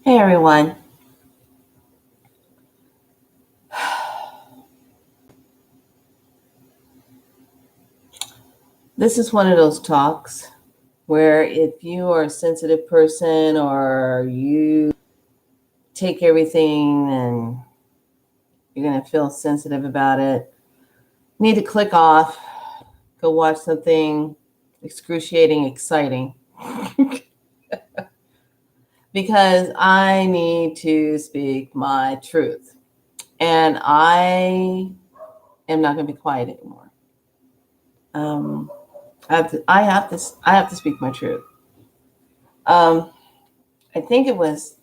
Hey everyone. This is one of those talks where if you are a sensitive person or you take everything and you're going to feel sensitive about it, you need to click off, go watch something excruciating, exciting. Because I need to speak my truth. And I am not going to be quiet anymore. Um, I have to speak my truth. Um, I think it was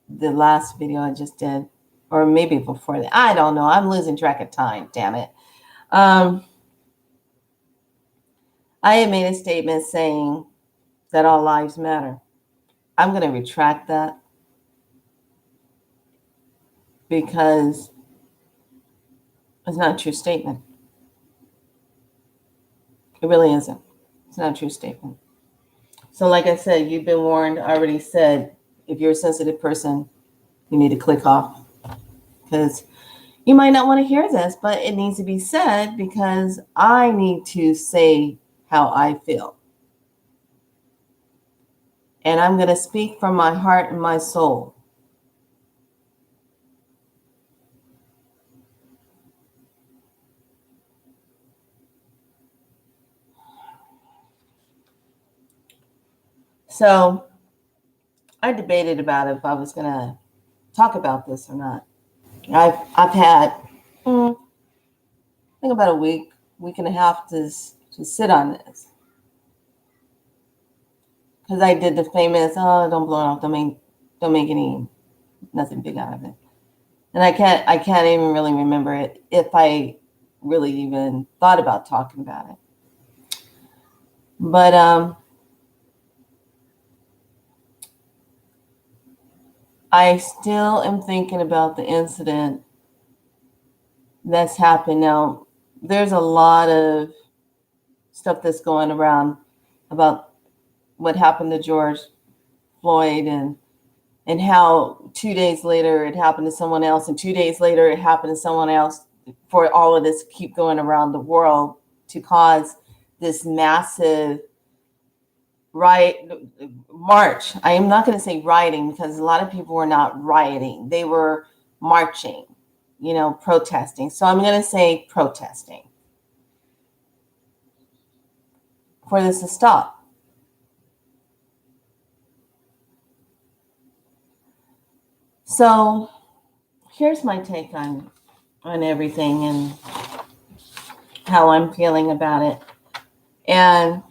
the last video I just did, or maybe before that. I don't know. I'm losing track of time. Damn it. Um, I had made a statement saying that all lives matter. I'm going to retract that because it's not a true statement. It really isn't. It's not a true statement. So, like I said, you've been warned. I already said if you're a sensitive person, you need to click off because you might not want to hear this, but it needs to be said because I need to say how I feel. And I'm going to speak from my heart and my soul. So I debated about if I was going to talk about this or not. I've had, I think about a week and a half to sit on this. Because I did the famous, oh, don't blow it off, don't make nothing big out of it. And I can't even really remember it if I really even thought about talking about it. But I still am thinking about the incident that's happened now. There's a lot of stuff that's going around about what happened to George Floyd and how 2 days later it happened to someone else, and 2 days later it happened to someone else, for all of this to keep going around the world to cause this massive march. I am not going to say rioting because a lot of people were not rioting. They were marching, protesting. So I'm going to say protesting for this to stop. So here's my take on everything and how I'm feeling about it. And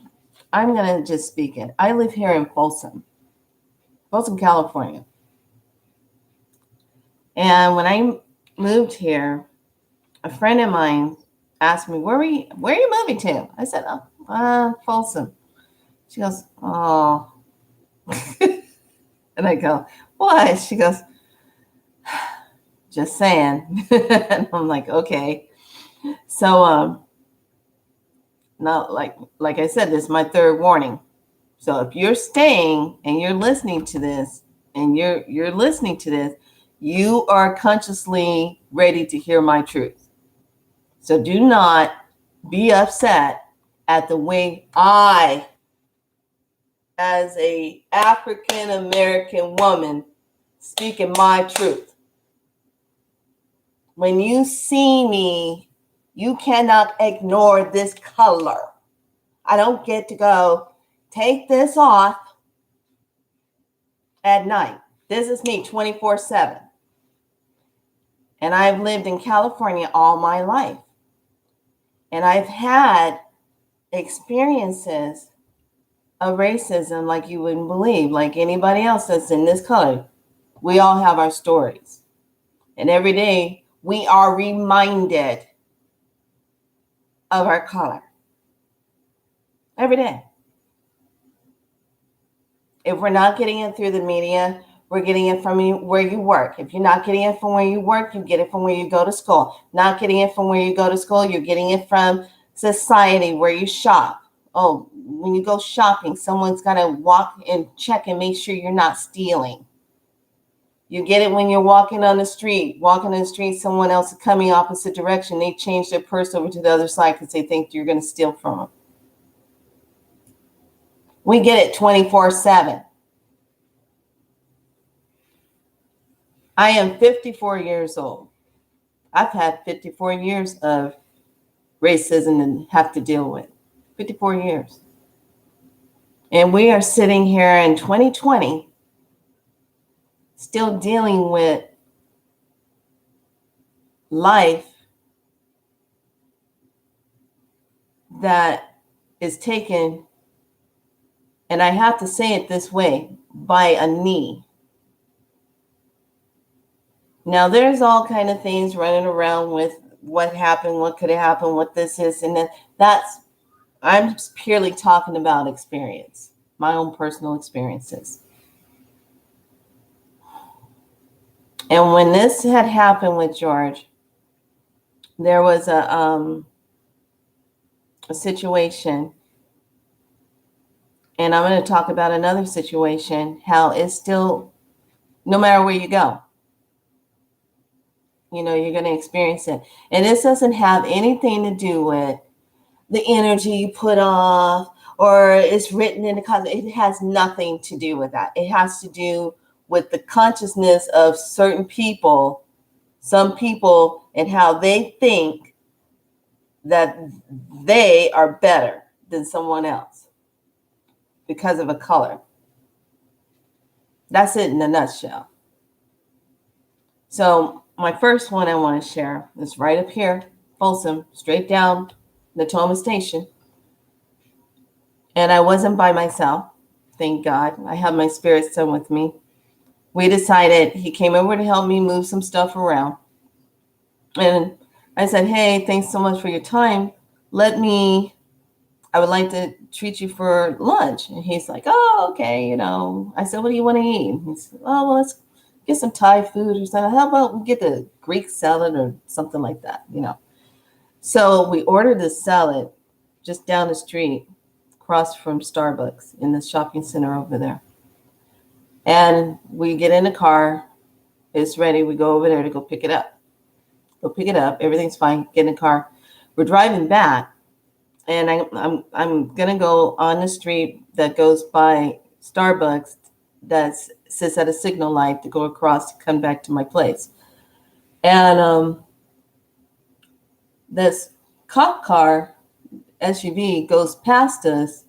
I'm going to just speak it. I live here in Folsom, California. And when I moved here, a friend of mine asked me, where are you moving to? I said, Folsom. She goes, oh. And I go, what? She goes, just saying. And I'm like, okay. So, now, like I said, this is my third warning. So if you're staying and you're listening to this, you are consciously ready to hear my truth. So do not be upset at the way I, as a African American woman, speaking my truth. When you see me, you cannot ignore this color. I don't get to go, take this off at night. This is me 24/7. And I've lived in California all my life. And I've had experiences of racism like you wouldn't believe, like anybody else that's in this color. We all have our stories. And every day we are reminded of our color. Every day. If we're not getting it through the media, we're getting it from where you work. If you're not getting it from where you work, you get it from where you go to school. Not getting it from where you go to school, you're getting it from society where you shop. Oh, when you go shopping, someone's got to walk and check and make sure you're not stealing. You get it when you're walking on the street. Walking on the street, someone else is coming opposite direction. They change their purse over to the other side because they think you're going to steal from them. We get it 24/7. I am 54 years old. I've had 54 years of racism and have to deal with. 54 years. And we are sitting here in 2020 still dealing with life that is taken, and I have to say it this way, by a knee. Now, there's all kind of things running around with what happened, what could have happened, what this is, and then I'm purely talking about experience, my own personal experiences. And when this had happened with George, there was a situation, and I'm going to talk about another situation, how it's still, no matter where you go, you're going to experience it. And this doesn't have anything to do with the energy you put off or it's written in the cosmos. It has nothing to do with that. It has to do with the consciousness of certain people, some people, and how they think that they are better than someone else because of a color. That's it in a nutshell. So my first one I want to share is right up here, Folsom, straight down Natoma Station. And I wasn't by myself, thank God. I have my spirit son with me. We decided, he came over to help me move some stuff around. And I said, hey, thanks so much for your time. I would like to treat you for lunch. And he's like, oh, okay, I said, what do you want to eat? And he said, oh, well, let's get some Thai food or something. How about we get the Greek salad or something like that, So we ordered the salad just down the street, across from Starbucks in the shopping center over there. And we get in the car. It's ready. We go over there to go pick it up. Everything's fine. Get in the car. We're driving back. And I'm going to go on the street that goes by Starbucks that sits at a signal light to go across to come back to my place. And this cop car SUV goes past us.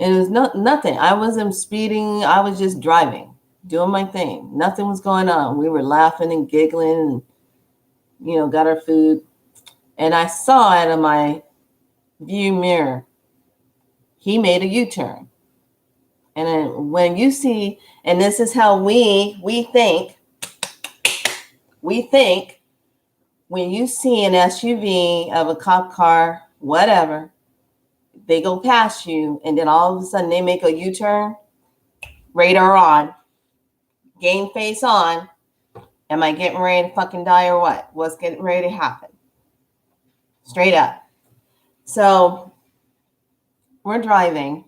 And it was nothing. I wasn't speeding. I was just driving, doing my thing. Nothing was going on. We were laughing and giggling and, got our food. And I saw out of my view mirror, he made a U-turn. And then when you see, and this is how we think, when you see an SUV of a cop car, whatever, they go past you, and then all of a sudden they make a U-turn, radar on, game face on. Am I getting ready to fucking die or what? What's getting ready to happen? Straight up. So we're driving,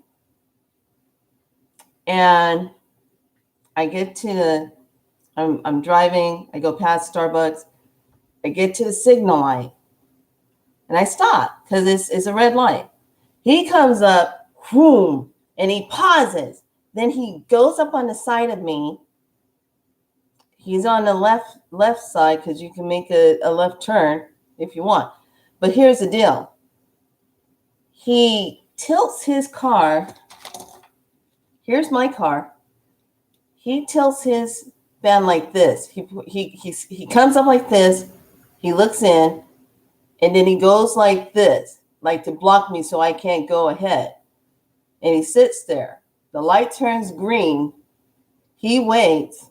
and I get to I'm driving. I go past Starbucks. I get to the signal light, and I stop because it's a red light. He comes up, whoom, and he pauses. Then he goes up on the side of me. He's on the left side because you can make a left turn if you want. But here's the deal. He tilts his car. Here's my car. He tilts his van like this. He comes up like this. He looks in, and then he goes like this, like to block me so I can't go ahead. And he sits there. The light turns green. He waits.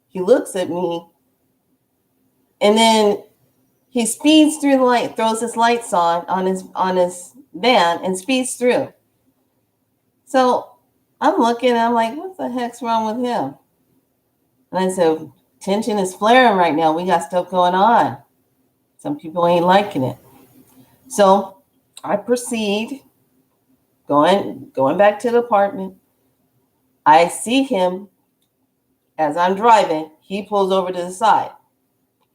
He looks at me, and then he speeds through the light, throws his lights on his van, and speeds through. So I'm looking, I'm like, what the heck's wrong with him? And I said, tension is flaring right now. We got stuff going on. Some people ain't liking it. So I proceed, going back to the apartment. I see him As I'm driving, he pulls over to the side.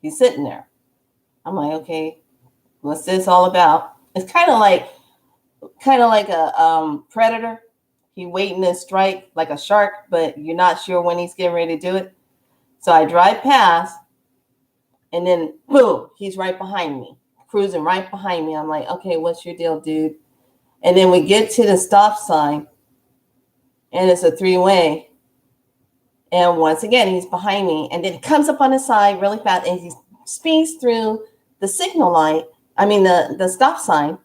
He's sitting there. I'm like, okay, what's this all about? It's kind of like a predator. He waiting to strike like a shark, but you're not sure when he's getting ready to do it. So I drive past, and then boom, he's right behind me, cruising right behind me. I'm like, okay, what's your deal, dude? And then we get to the stop sign, and it's a 3-way. And once again, he's behind me, and then he comes up on the side really fast, and he speeds through the signal light. I mean, the stop sign,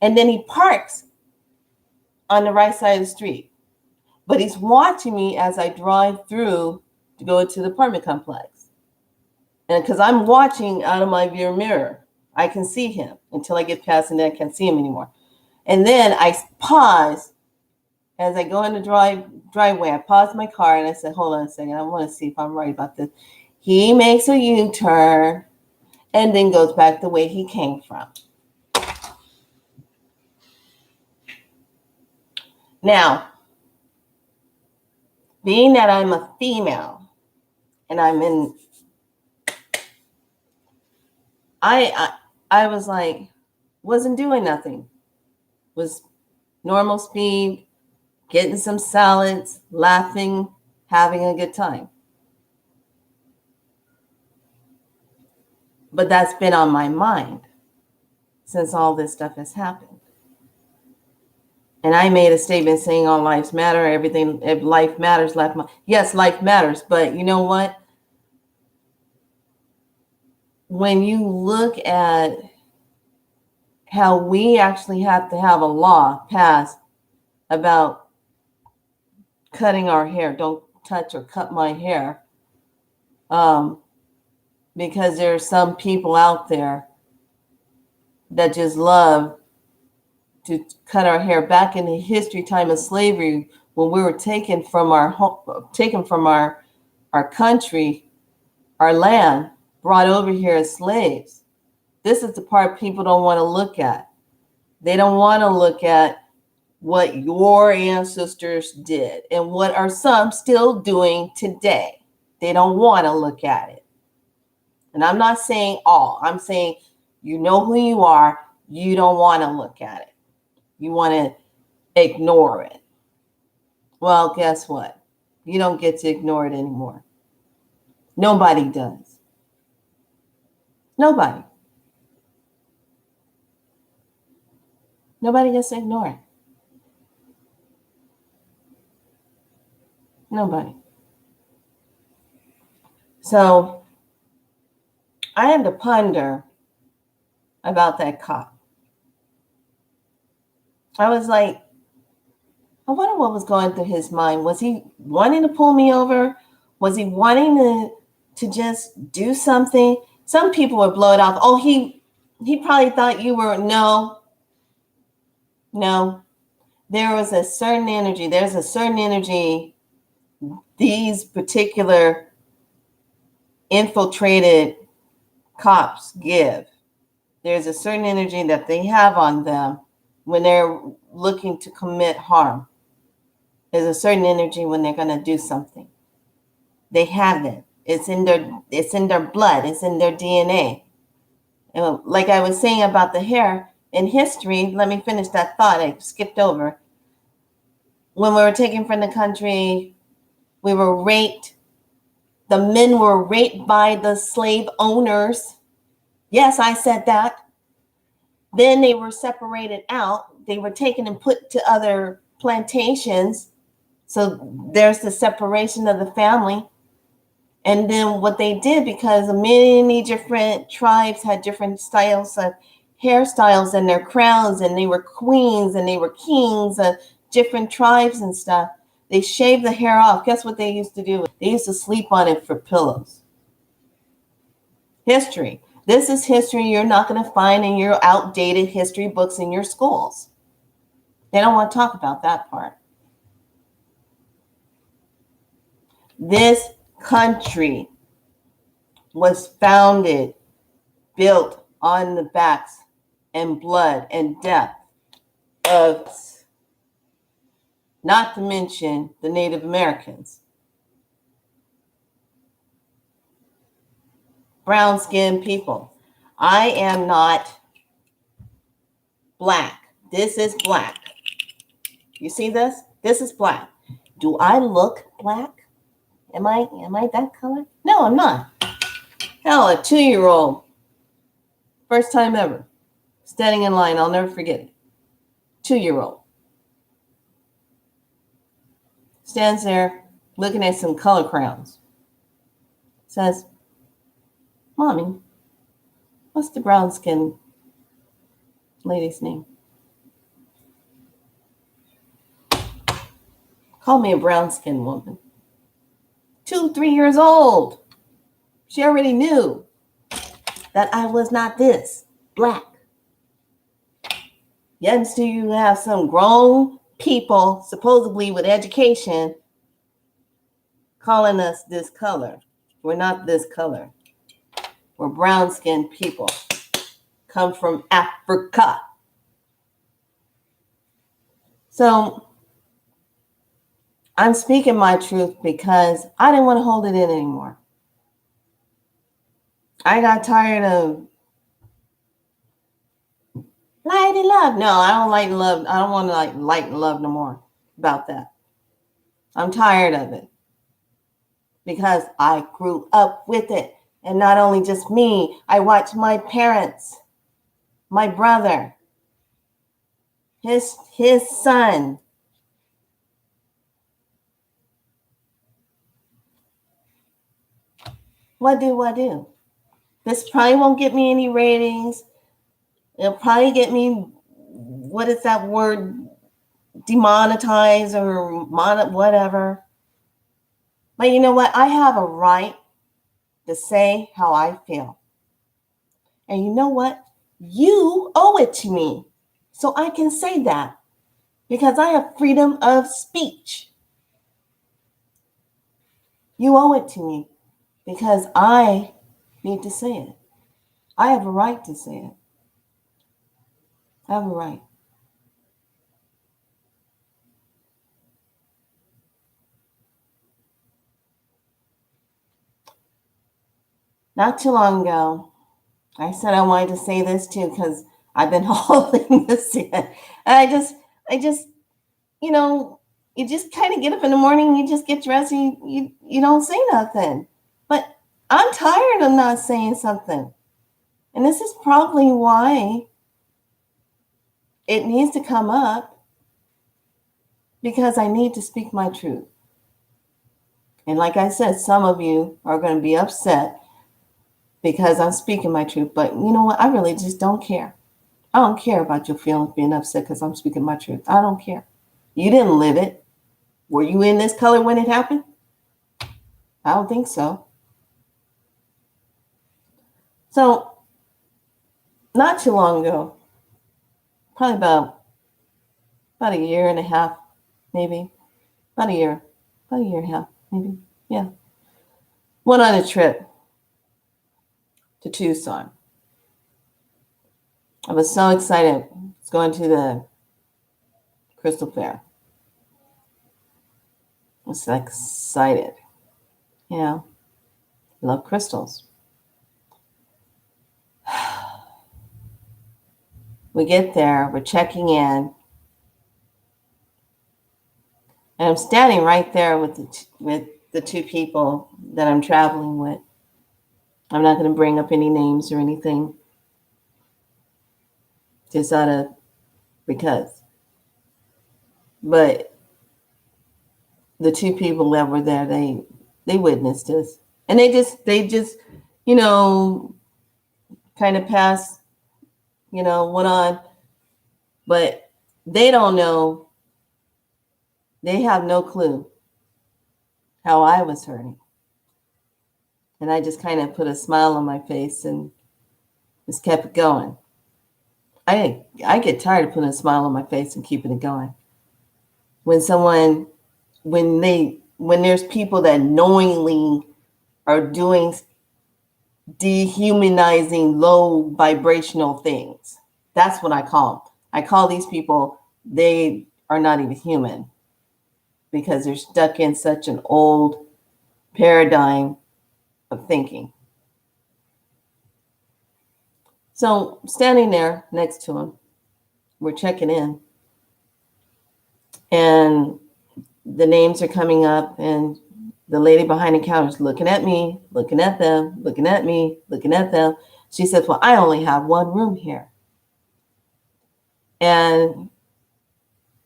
and then he parks on the right side of the street. But he's watching me as I drive through to go into the apartment complex. And because I'm watching out of my rear mirror, I can see him until I get past, and then I can't see him anymore. And then I pause as I go in the driveway. I pause my car and I said, hold on a second. I want to see if I'm right about this. He makes a U-turn and then goes back the way he came from. Now, being that I'm a female and I was like, wasn't doing nothing. Was normal speed, getting some salads, laughing, having a good time. But that's been on my mind since all this stuff has happened. And I made a statement saying all lives matter, everything, if life matters, yes, life matters. But you know what? When you look at how we actually have to have a law passed about cutting our hair, don't touch or cut my hair, because there are some people out there that just love to cut our hair. Back in the history time of slavery, when we were taken from our home, taken from our country, our land, brought over here as slaves. This is the part people don't want to look at. They don't want to look at what your ancestors did and what are some still doing today. They don't want to look at it. And I'm not saying all. I'm saying you know who you are. You don't want to look at it. You want to ignore it. Well, guess what? You don't get to ignore it anymore. Nobody does. Nobody. Nobody gets to ignore it. Nobody. So I had to ponder about that cop. I was like, I wonder what was going through his mind. Was he wanting to pull me over? Was he wanting to just do something? Some people would blow it off. Oh, he probably thought you were, no. There was a certain energy. There's a certain energy these particular infiltrated cops give. There's a certain energy that they have on them when they're looking to commit harm. There's a certain energy when they're going to do something. They have it. It's in their blood. It's in their DNA. And like I was saying about the hair, in history, let me finish that thought. I skipped over. When we were taken from the country, we were raped. The men were raped by the slave owners. Yes, I said that. Then they were separated out. They were taken and put to other plantations. So there's the separation of the family. And then what they did, because many different tribes had different styles of hairstyles and their crowns, and they were queens and they were kings of different tribes and stuff, they shaved the hair off. Guess what they used to do? They used to sleep on it for pillows. History. This is history you're not going to find in your outdated history books in your schools. They don't want to talk about that part. This country was founded, built on the backs and blood and death of, not to mention the Native Americans. brown-skinned people. I am not black. This is black. You see this? This is black. Do I look black? Am I that color? No, I'm not. Hell, a 2-year-old, first time ever, standing in line. I'll never forget it. 2-year-old stands there looking at some color crowns. Says, "Mommy, what's the brown skin lady's name?" Call me a brown skinned woman. 2, 3 years old. She already knew that I was not this black. Yet and still you have some grown people, supposedly with education, calling us this color. We're not this color. We're brown-skinned people. Come from Africa. So I'm speaking my truth because I didn't want to hold it in anymore. I got tired of light and love. No, I don't like love. I don't want to like light and love no more about that. I'm tired of it because I grew up with it. And not only just me, I watched my parents, my brother, his son. What do? This probably won't get me any ratings. It'll probably get me, what is that word, demonetized or whatever. But you know what? I have a right to say how I feel. And you know what? You owe it to me. So I can say that because I have freedom of speech. You owe it to me because I need to say it. I have a right to say it. I have a right. Not too long ago, I said I wanted to say this too because I've been holding this in. And I just, you just kind of get up in the morning, you just get dressed, and you don't say nothing. But I'm tired of not saying something. And this is probably why it needs to come up, because I need to speak my truth. And like I said, some of you are going to be upset because I'm speaking my truth. But you know what? I really just don't care. I don't care about your feelings being upset because I'm speaking my truth. I don't care. You didn't live it. Were you in this color when it happened? I don't think so. So, not too long ago, probably about a year and a half, maybe. About a year and a half, maybe. Yeah. Went on a trip to Tucson. I was so excited. I was going to the Crystal Fair. I was like excited. You know, I love crystals. We get there, we're checking in, and I'm standing right there with the two people that I'm traveling with. I'm not going to bring up any names or anything, just because. But the two people that were there, they witnessed this, and they just kind of passed, went on, but they don't know. They have no clue how I was hurting. And I just kind of put a smile on my face and just kept it going. I get tired of putting a smile on my face and keeping it going. When there's people that knowingly are doing dehumanizing, low vibrational things, that's what I call them. I call these people, they are not even human because they're stuck in such an old paradigm of thinking. So standing there next to him, we're checking in, and the names are coming up, and the lady behind the counter is looking at me, looking at them, looking at me, looking at them. She says, well, I only have one room here. And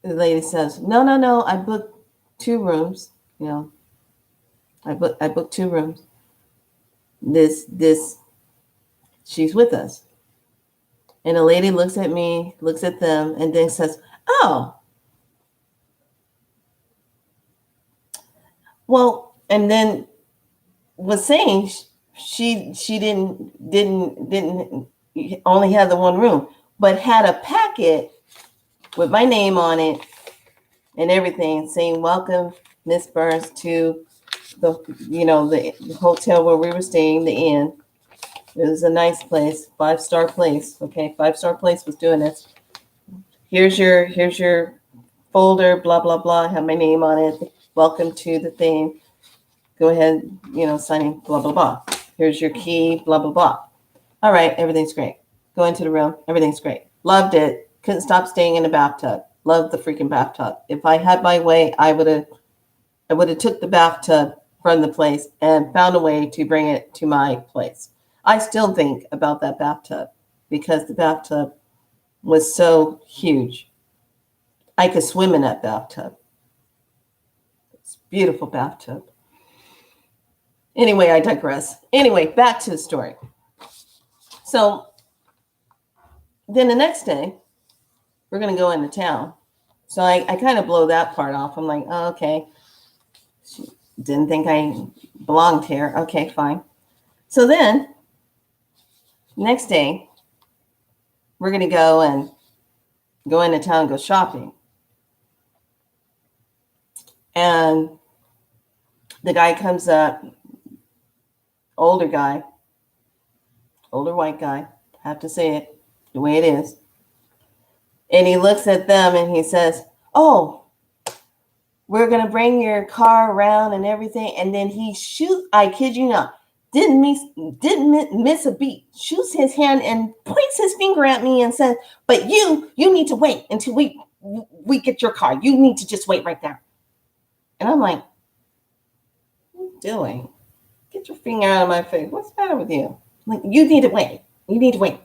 the lady says, no, no, no, I booked 2 rooms. You know, I booked 2 rooms. She's with us. And the lady looks at me, looks at them, and then says, oh, well, and then was saying she didn't only have the one room, but had a packet with my name on it and everything saying, welcome, Miss Burns, to the hotel where we were staying, the inn. It was a nice place, 5-star place. Okay, 5-star place was doing this. Here's your folder, blah, blah, blah. I have my name on it. Welcome to the thing. Go ahead, signing, blah, blah, blah. Here's your key, blah, blah, blah. All right, everything's great. Go into the room. Everything's great. Loved it. Couldn't stop staying in the bathtub. Loved the freaking bathtub. If I had my way, I would have took the bathtub from the place and found a way to bring it to my place. I still think about that bathtub because the bathtub was so huge. I could swim in that bathtub. It's a beautiful bathtub. Anyway, I digress. Anyway, back to the story. So then the next day, we're going to go into town. So I kind of blow that part off. I'm like, oh, okay. She didn't think I belonged here. Okay, fine. So then next day, we're going to go into town and go shopping. And the guy comes up, older white guy, have to say it the way it is. And he looks at them and he says, oh, we're going to bring your car around and everything. And then he shoots, I kid you not, didn't miss a beat, shoots his hand and points his finger at me and says, but you need to wait until we get your car. You need to just wait right there. And I'm like, what are you doing? Get your finger out of my face. What's the matter with you? I'm like, you need to wait. You need to wait.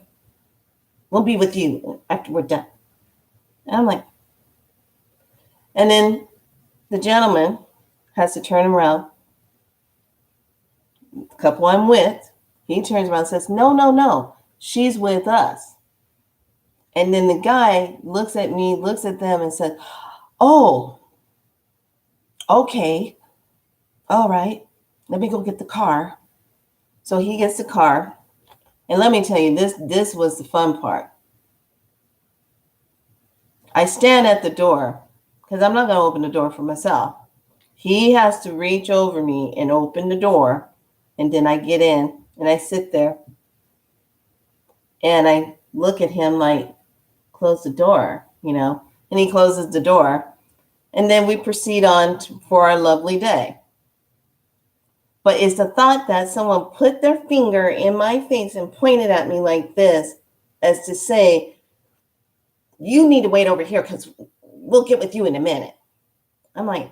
We'll be with you after we're done. And I'm like, and then the gentleman has to turn around. The couple I'm with, he turns around and says, no, she's with us. And then the guy looks at me, looks at them and says, oh, okay, all right, let me go get the car. So he gets the car. And let me tell you, this was the fun part. I stand at the door because I'm not going to open the door for myself. He has to reach over me and open the door. And then I get in and I sit there and I look at him like, close the door, and he closes the door. And then we proceed on for our lovely day. But it's the thought that someone put their finger in my face and pointed at me like this as to say, you need to wait over here because we'll get with you in a minute. I'm like,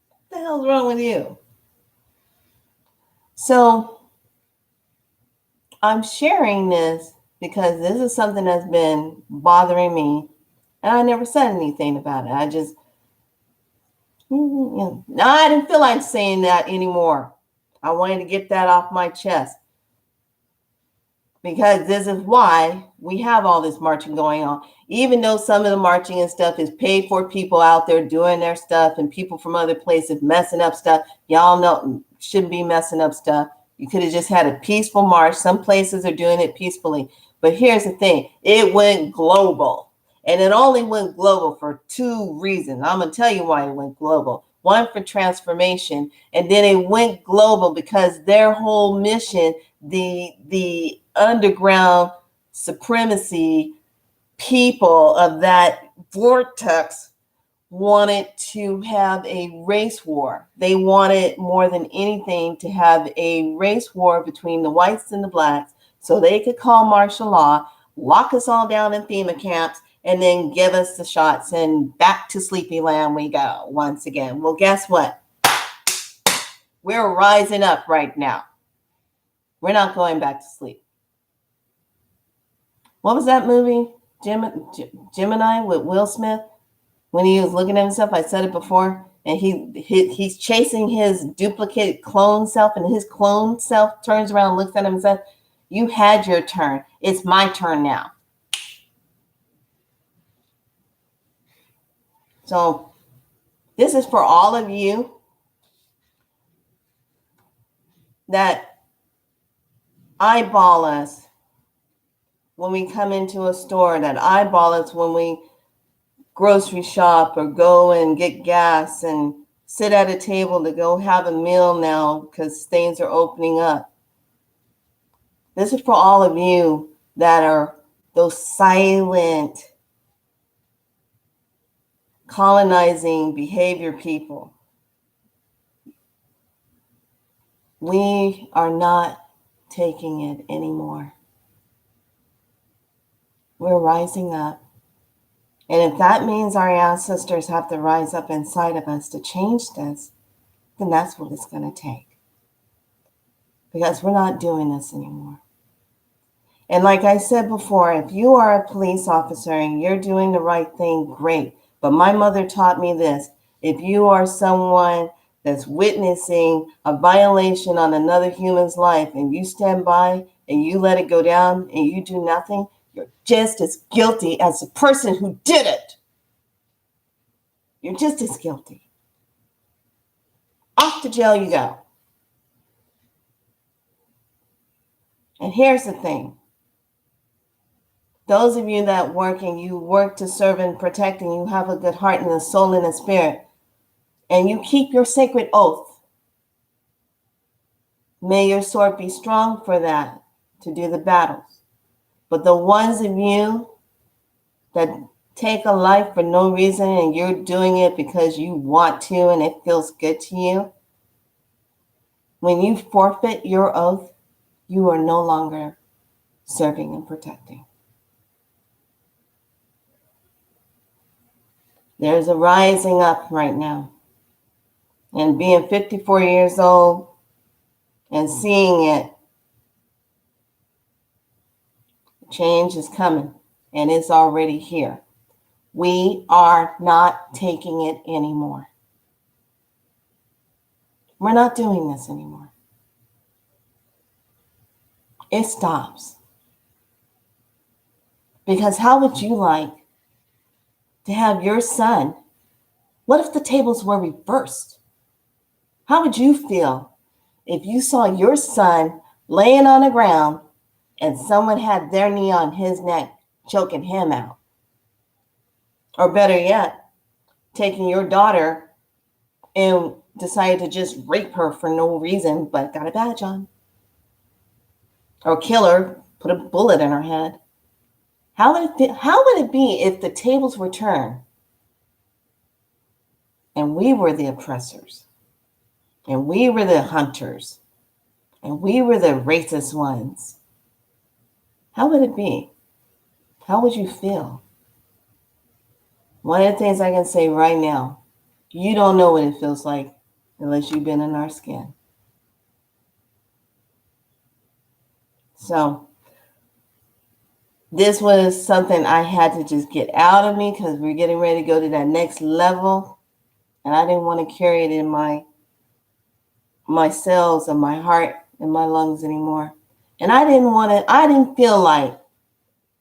what the hell's wrong with you? So I'm sharing this because this is something that's been bothering me. And I never said anything about it. I just, I didn't feel like saying that anymore. I wanted to get that off my chest. Because this is why we have all this marching going on. Even though some of the marching and stuff is paid for people out there doing their stuff and people from other places messing up stuff. Y'all know shouldn't be messing up stuff. You could have just had a peaceful march. Some places are doing it peacefully. But here's the thing. It went global. And it only went global for 2 reasons. I'm going to tell you why it went global. One, for transformation. And then it went global because their whole mission, the underground supremacy people of that vortex wanted to have a race war. They wanted more than anything to have a race war between the whites and the blacks so they could call martial law, lock us all down in FEMA camps, and then give us the shots, and back to Sleepyland we go once again. Well, guess what? We're rising up right now. We're not going back to sleep. What was that movie? Gemini with Will Smith? When he was looking at himself, I said it before, and he's chasing his duplicate clone self, and his clone self turns around, looks at him and says, "You had your turn. It's my turn now." So this is for all of you that eyeball us when we come into a store, that eyeball us when we grocery shop or go and get gas and sit at a table to go have a meal now because things are opening up. This is for all of you that are those silent, colonizing behavior people. We are not taking it anymore. We're rising up. And if that means our ancestors have to rise up inside of us to change this, then that's what it's going to take. Because we're not doing this anymore. And like I said before, if you are a police officer and you're doing the right thing, great. But my mother taught me this. If you are someone that's witnessing a violation on another human's life and you stand by and you let it go down and you do nothing, you're just as guilty as the person who did it. You're just as guilty. Off to jail you go. And here's the thing. Those of you that work and you work to serve and protect and you have a good heart and a soul and a spirit, and you keep your sacred oath, may your sword be strong for that, to do the battles. But the ones of you that take a life for no reason and you're doing it because you want to and it feels good to you, when you forfeit your oath, you are no longer serving and protecting. There's a rising up right now. And being 54 years old and seeing it, change is coming and it's already here. We are not taking it anymore. We're not doing this anymore. It stops. Because how would you like to have your son? What if the tables were reversed? How would you feel if you saw your son laying on the ground and someone had their knee on his neck, choking him out? Or better yet, taking your daughter and decided to just rape her for no reason, but got a badge on. Or kill her, put a bullet in her head. How would it be if the tables were turned and we were the oppressors and we were the hunters and we were the racist ones? How would it be? How would you feel? One of the things I can say right now, you don't know what it feels like unless you've been in our skin. So this was something I had to just get out of me because we're getting ready to go to that next level. And I didn't want to carry it in my cells and my heart and my lungs anymore. And I didn't feel like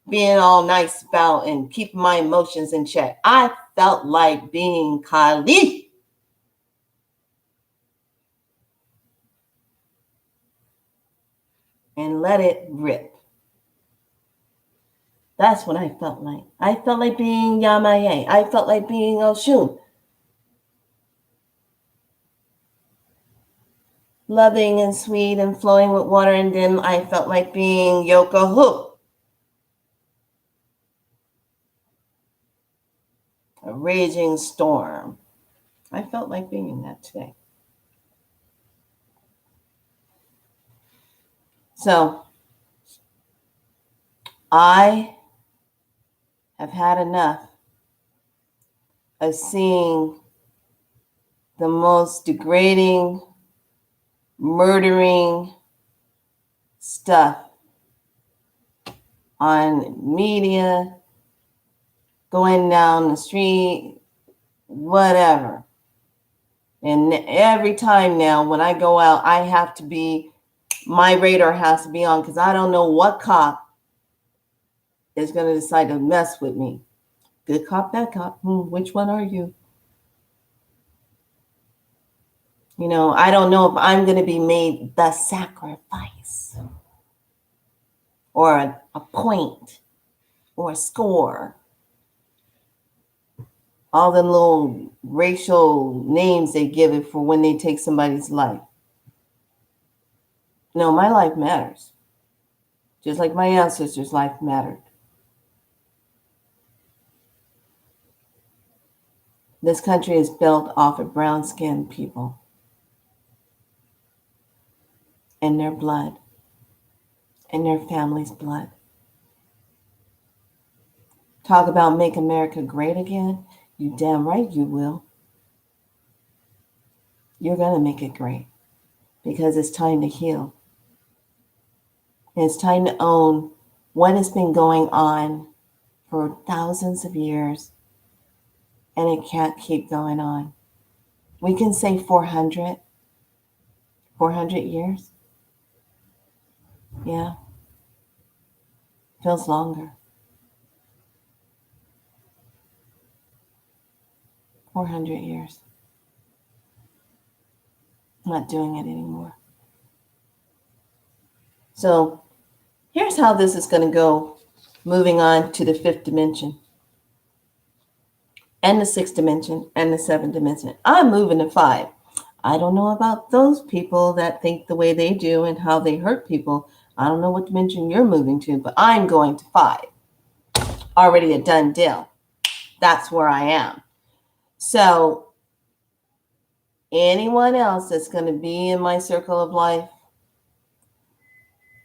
being all nice about and keeping my emotions in check. I felt like being Kali. And let it rip. That's what I felt like. I felt like being Yamaye. I felt like being Oshun. Loving and sweet and flowing with water, and then I felt like being Yokohu. A raging storm. I felt like being that today. So I have had enough of seeing the most degrading, murdering stuff on media, going down the street, whatever. And every time now when I go out, I have to be, my radar has to be on, because I don't know what cop is going to decide to mess with me. Good cop, bad cop. Which one are you? You know, I don't know if I'm going to be made the sacrifice or a point or a score. All the little racial names they give it for when they take somebody's life. No, my life matters. Just like my ancestors' life mattered. This country is built off of brown-skinned people and their blood and their family's blood. Talk about make America great again. You damn right you will. You're going to make it great because it's time to heal. And it's time to own what has been going on for thousands of years, and it can't keep going on. We can say 400 years. Yeah. Feels longer. 400 years. I'm not doing it anymore. So here's how this is going to go, moving on to the fifth dimension and the sixth dimension and the seventh dimension. I'm moving to 5. I don't know about those people that think the way they do and how they hurt people. I don't know what dimension you're moving to, but I'm going to 5. Already a done deal. That's where I am. So anyone else that's going to be in my circle of life,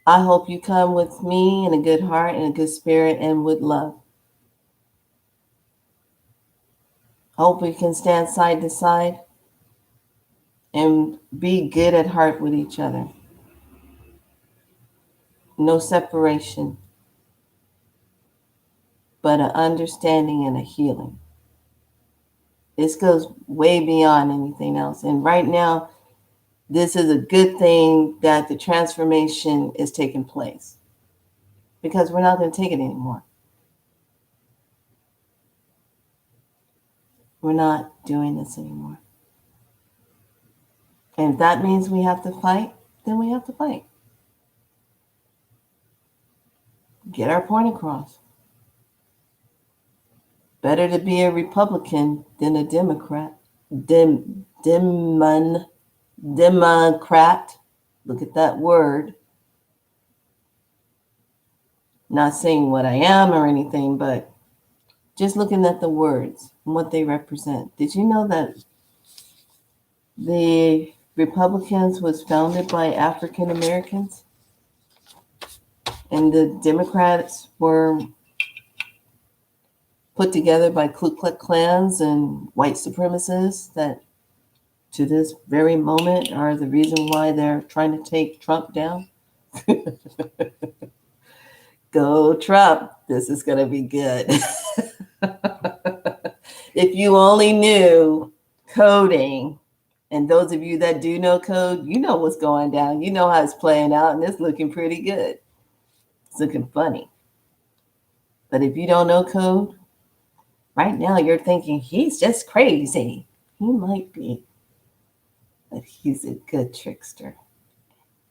I hope you come with me in a good heart and a good spirit and with love. Hope we can stand side to side and be good at heart with each other. No separation, but an understanding and a healing. This goes way beyond anything else. And right now, this is a good thing that the transformation is taking place, because we're not going to take it anymore. We're not doing this anymore. And if that means we have to fight, then we have to fight. Get our point across. Better to be a Republican than a Democrat. Democrat. Look at that word. Not saying what I am or anything, but just looking at the words and what they represent. Did you know that the Republicans was founded by African Americans? And the Democrats were put together by Ku Klux Klans and white supremacists that to this very moment are the reason why they're trying to take Trump down. Go Trump. This is going to be good. If you only knew coding, and those of you that do know code, you know what's going down. You know how it's playing out, and it's looking pretty good. It's looking funny. But if you don't know code, right now you're thinking he's just crazy. He might be, but he's a good trickster.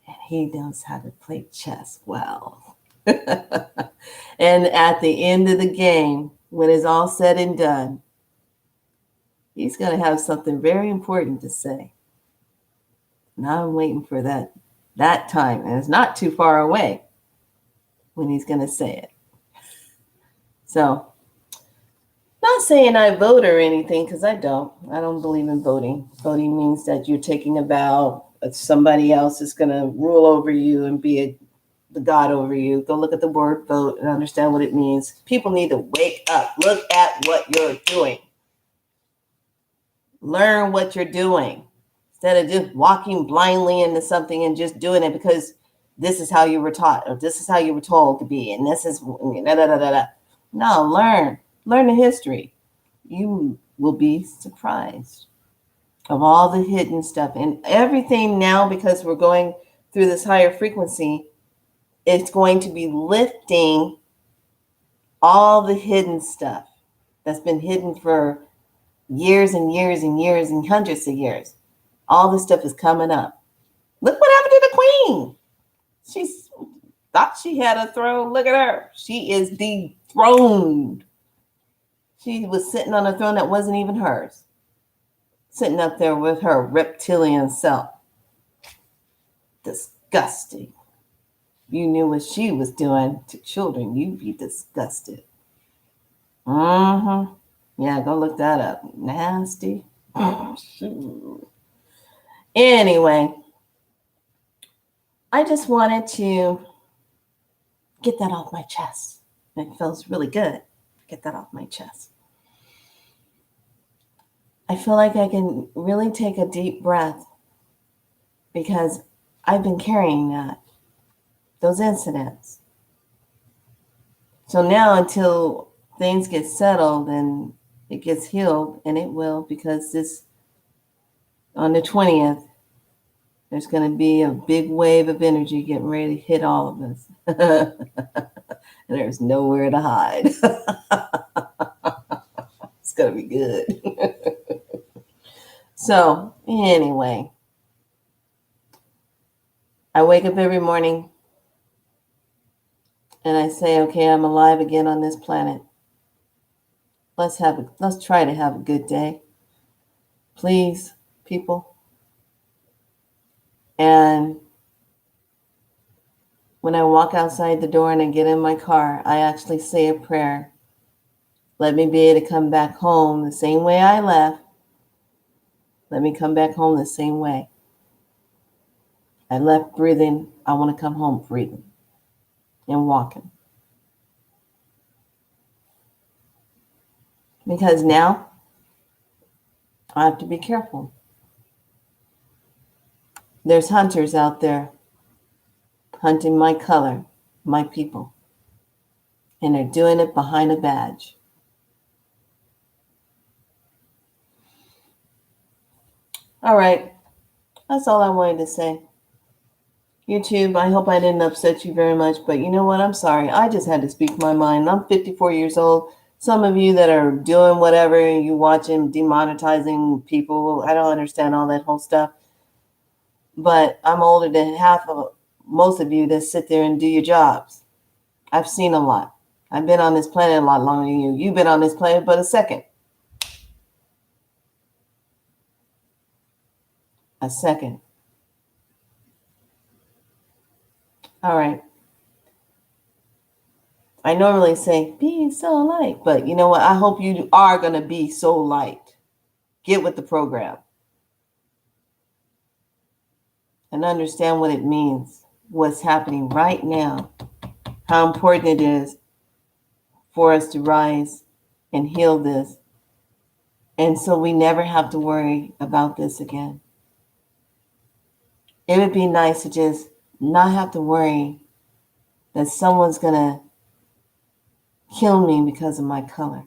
And he knows how to play chess well. And at the end of the game, when it's all said and done, he's going to have something very important to say. Now I'm waiting for that time, and it's not too far away when he's going to say it. So, not saying I vote or anything, because I don't believe in voting. Voting means that you're taking a vow that somebody else is going to rule over you and be the God over you. Go look at the word vote and understand what it means. People need to wake up. Look at what you're doing. Learn what you're doing instead of just walking blindly into something and just doing it because this is how you were taught or this is how you were told to be. And this is da, da, da, da, da. No, learn the history. You will be surprised of all the hidden stuff and everything now, because we're going through this higher frequency. It's going to be lifting all the hidden stuff that's been hidden for years and years and years and hundreds of years. All this stuff is coming up. Look what happened to the queen. She thought she had a throne. Look at her. She is dethroned. She was sitting on a throne that wasn't even hers. Sitting up there with her reptilian self. Disgusting. If you knew what she was doing to children, you'd be disgusted. Yeah, go look that up. Nasty. Anyway, I just wanted to get that off my chest. It feels really good. Get that off my chest. I feel like I can really take a deep breath because I've been carrying those incidents. So now until things get settled and it gets healed, and it will, because this on the 20th, there's going to be a big wave of energy getting ready to hit all of us. And there's nowhere to hide. It's going to be good. So, anyway, I wake up every morning and I say, okay, I'm alive again on this planet. Let's try to have a good day. Please, people. And when I walk outside the door and I get in my car, I actually say a prayer. Let me be able to come back home the same way I left. Let me come back home the same way. I left breathing. I want to come home breathing and walking. Because now I have to be careful. There's hunters out there hunting my color, my people. And they're doing it behind a badge. All right. That's all I wanted to say. YouTube, I hope I didn't upset you very much, but you know what? I'm sorry. I just had to speak my mind. I'm 54 years old. Some of you that are doing whatever, you watching demonetizing people, I don't understand all that whole stuff. But I'm older than half of most of you that sit there and do your jobs. I've seen a lot. I've been on this planet a lot longer than you. You've been on this planet but a second. A second. All right. I normally say, be so light. But you know what? I hope you are going to be so light. Get with the program. And understand what it means. What's happening right now. How important it is for us to rise and heal this. And so we never have to worry about this again. It would be nice to just not have to worry that someone's going to kill me because of my color.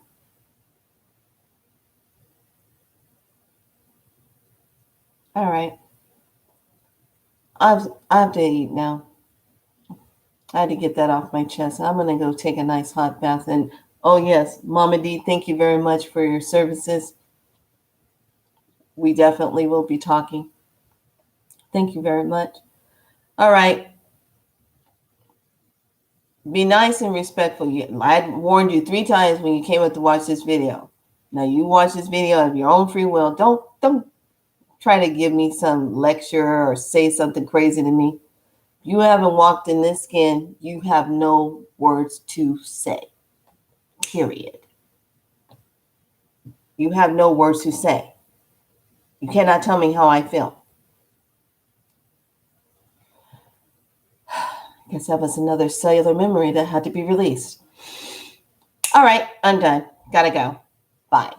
All right. I have to eat now. I had to get that off my chest. I'm going to go take a nice hot bath. And, oh, yes, Mama D, thank you very much for your services. We definitely will be talking. Thank you very much. All right. Be nice and respectful. I warned you 3 times when you came up to watch this video. Now, you watch this video of your own free will. Don't try to give me some lecture or say something crazy to me. If you haven't walked in this skin, you have no words to say. Period. You have no words to say. You cannot tell me how I feel. guess that was another cellular memory that had to be released. All right, I'm done. Gotta go. Bye.